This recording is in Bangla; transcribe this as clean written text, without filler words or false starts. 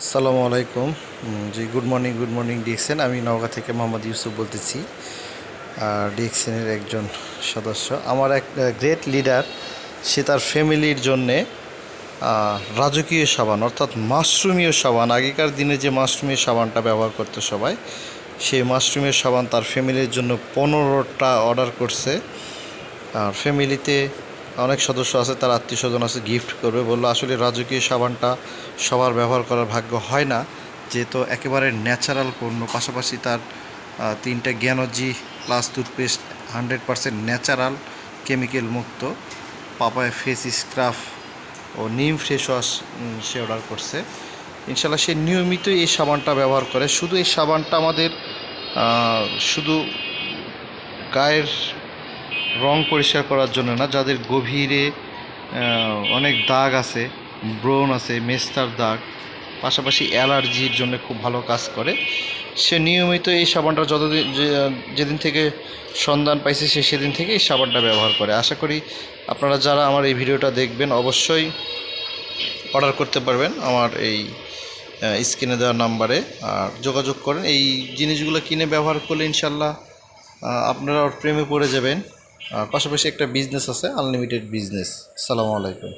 আসসালামু আলাইকুম। জি, গুড মর্নিং ডিএক্সএন। আমি নওগাঁ থেকে মোহাম্মদ ইউসুফ বলতেছি, ডিএক্সএনের একজন সদস্য। আমার এক গ্রেট লিডার, সে তার ফ্যামিলির জন্যে রাজকীয় সাবান অর্থাৎ মাশরুমীয় সাবান, আগেকার দিনে যে মাশরুমের সাবানটা ব্যবহার করতো সবাই, সেই মাশরুমের সাবান তার ফ্যামিলির জন্য 15টা অর্ডার করছে। আর ফ্যামিলিতে অনেক সদস্য আছে, তার আত্মীয় স্বজন আছে, গিফট করবে বললো। আসলে রাজকীয় সাবানটা সবার ব্যবহার করার ভাগ্য হয় না, যেহেতু একেবারে ন্যাচারাল পণ্য। পাশাপাশি তার 3টা জ্ঞানজি প্লাস টুথপেস্ট 100% ন্যাচারাল, কেমিক্যাল মুক্ত। পাপায়া ফেস স্ক্রাব ও নিম ফ্রেশ ওয়াশ সে অর্ডার করছে। ইনশাল্লাহ সে নিয়মিত এই সাবানটা ব্যবহার করে। শুধু এই সাবানটা আমাদের শুধু গায়ের রং পরিষ্কার করার জন্য না, যাদের গভীরে অনেক দাগ আছে, ব্রণ আছে, মেস্তার দাগ, পাশাপাশি অ্যালার্জির জন্য খুব ভালো কাজ করে। সে নিয়মিত এই সাবানটা যেদিন থেকে সন্ধান পাইছে সে সেদিন থেকে এই সাবানটা ব্যবহার করে। আশা করি আপনারা যারা আমার এই ভিডিওটা দেখবেন অবশ্যই অর্ডার করতে পারবেন আমার এই স্ক্রিনে দেওয়া নাম্বারে, আর যোগাযোগ করেন। এই জিনিসগুলো কিনে ব্যবহার করলে ইনশাল্লাহ আপনারা ওর প্রেমে পড়ে যাবেন। আর পাশাপাশি একটা বিজনেস আছে, আনলিমিটেড বিজনেস। আসসালামু আলাইকুম।